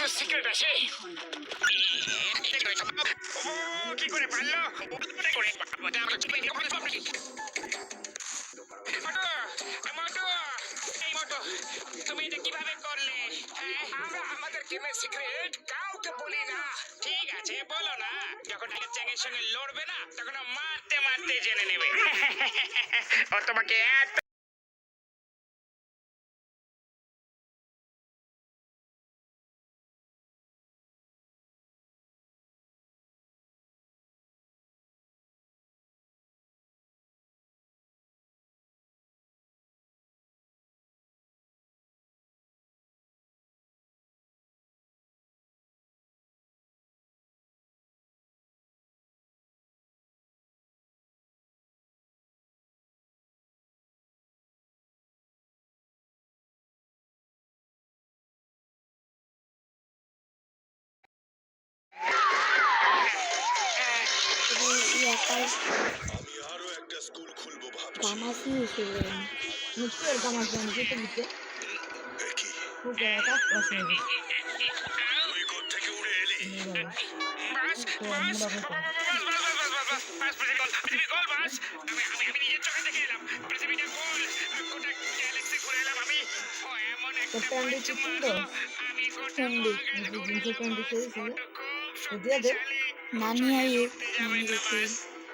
কিছু সিক্রেট আছে। কি করে পারলো? তুমি এটা কিভাবে করলে? আমরা আমাদের গেমের সিক্রেট কাউকে বলি না। ঠিক আছে, বলো না। যখন চ্যাংয়ের সঙ্গে লড়বে না, তখন মারতে মারতে জেনে নেবে। ও তোমাকে এত আমি আরো একটা স্কুল খুলবো ভাবছি। গামাসি হিসেবে নিশ্চয় গামাসি আমি যেতে দিতে কি খুব কাজ করছে তুই কোত্থেকে উড়ে এলি? বাস বাস পৃথিবী গোল। বাস আমি নিজের চোখে দেখে এলাম পৃথিবীটা গোল। গোটা গ্যালাক্সি ঘুরে এলাম আমি। ও এমন একটা স্ট্যান্ডে মঞ্চ চিত্র মারলো, আমি গোটা স্ট্যান্ডে জিনিস স্ট্যান্ডে ছিল দিয়ে দে নানি আইয়ে নানি দেখে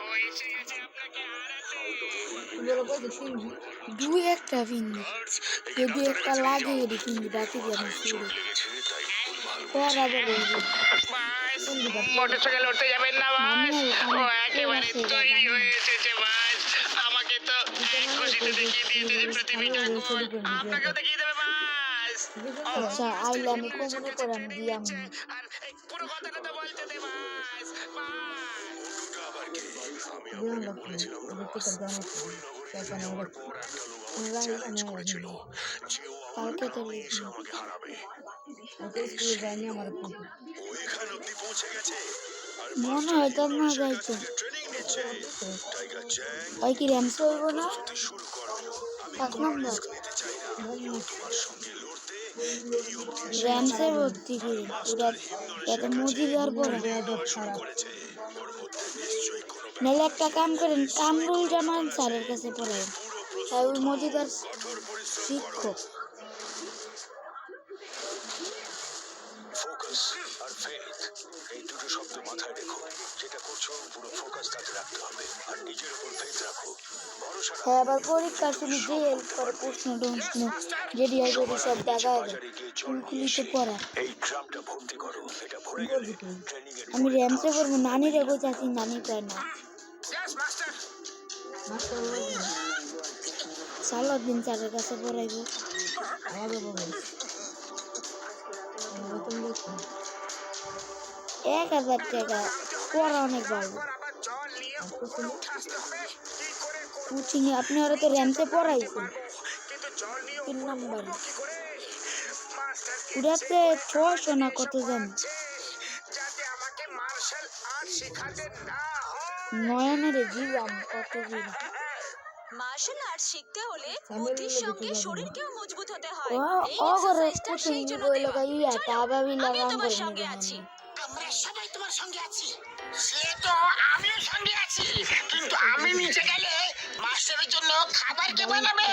ও এসে গেছে আপনাকে হারাতে। বলো কই দেখি দুই একটা ফিঙ্গি যদি একটা লাগে এর ফিঙ্গি বাকি দিয়ে আমি শুরু করা যাবে মোটরসাইকেল উঠতে যাবেন না বাস? ও একেবারে তৈরি হয়ে এসেছে বাস। আমাকে তো এক খুশিতে দেখিয়ে দিয়েছে যে পৃথিবীটা গোল। আপনাকেও দেখিয়ে দেবে বাস। আচ্ছা আইলে আমি কমনে করে আমি দিয়াম আর এই পুরো কথাটা তো বলতে দে বাস। ওটা আবার কি? আমি দিয়াম আপনাকে লাগবে বলেছিলাম না ওদের থেকে জানো হরিনগরে সেখানে যাওয়ার পর একটা লোক আমাকে চ্যালেঞ্জ করেছিল যে ও আমার কালকে তো গ্রামে এসে আমাকে হারাবে। ওকে স্কুলে যায়নি আমার ও এখান অব্দি পৌঁছে গেছে আর মনে হয় তার না যাইতো ট্রেনিং নিচ্ছে। টাইগার চ্যাং, ওই কি র্যামস হইব না প্রস্তুতি শুরু করো। আমি 5 কোনো নম্বর রিস্ক নিতে চাই না। তোমার সঙ্গে লড়তে এই অব্দি এসে র্যামসের ভর্তি করে ওরা এত মজিদার পড়া শুরু করেছে। ওর মধ্যে নিশ্চয়ই কোনো নাহলে একটা কাম করেন কামরুল জামান স্যারের কাছে পড়ায় তাই ওই মজিদার কঠোর পরিশ্রম করো। শিক্ষক ফোকাস আর ফেথ, এই দুটো শব্দ মাথায় রেখো। যেটা করছো পুরো ফোকাস তাতে রাখতে হবে আর নিজের উপর ফেথ রাখো। ভরসা রাখো। হ্যাঁ আবার পরীক্ষার সময় যে হেল্প করে প্রশ্ন টশ্ন যেটি হয় যদি সব দেখায় খুলিতে পড়া এই ড্রামটা ভর্তি করো। এটা ভরে গেলে ট্রেনিং এর আমি র্যামসে পড়বো নানি রেগো চাচ্ছি নানি পায় না সালাউদ্দিন স্যারের কাছে পড়াইব 1000 টাকা পড়া অনেক বাড়বে কোচিং এ আপনি ওরা তো র্যামসে পড়াইছেন 3 নম্বর ওটাতে 600 না কত জানি নয়নের জীবন কত জীবন মার্শাল আর্ট শিখতে হলে বুদ্ধির সঙ্গে শরীরকেও মজবুত হতে হয়। এই ওগরে এক্সারসাইজটা কোচিং সেই জন্য বইলো দেওয়া। গাইয়া তাবাবি আমিও লাগাম তোমার করে সঙ্গে নিবেন আছি। আমরা সবাই তোমার সঙ্গে আছি। সে তো আমিও সঙ্গে আছি, কিন্তু আমি নিচে গেলে মাস্টারের জন্য খাবার কে বানাবে?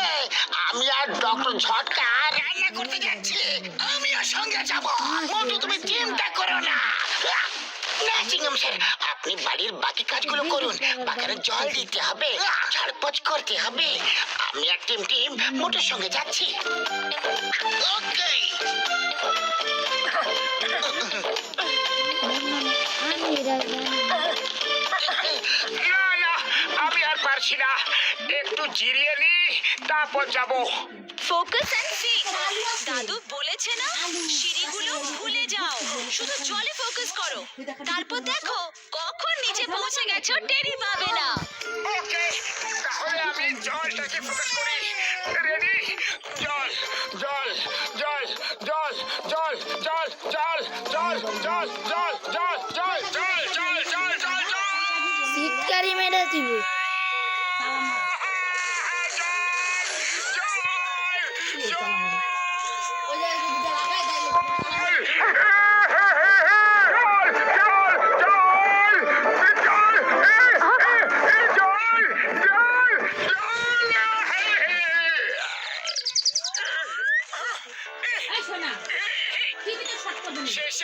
আমি আর ডক্টর ঝটকা রান্না করতে যাচ্ছি। আমিও সঙ্গে যাব। মোটু তুমি চিন্তা করো না। না চিংগাম স্যার, আপনি বাড়ির বাকি কাজগুলো করুন। বাগানে জল দিতে হবে, ঝাড়পোছ করতে হবে। আমি আর টিম মোটুর সঙ্গে যাচ্ছি। ওকে। না না, আমি আর পারছি না। একটু জিরিয়ে নি, তারপর যাবো। Focus and fit. দাদু বলেছে না, সিঁড়িগুলো ভুলে যাও, শুধু জলে ফোকাস করো। তারপর দেখো কখন নিচে পৌঁছে গেছো টেরি পাবে না। ওকে, তাহলে আমি জলটাকে ফোকাস করি। রেডি? জল জল জল জল জল জল জল জল জল জল জল জল জল জল জল জল জল। শীতকারি মেরে দিব জল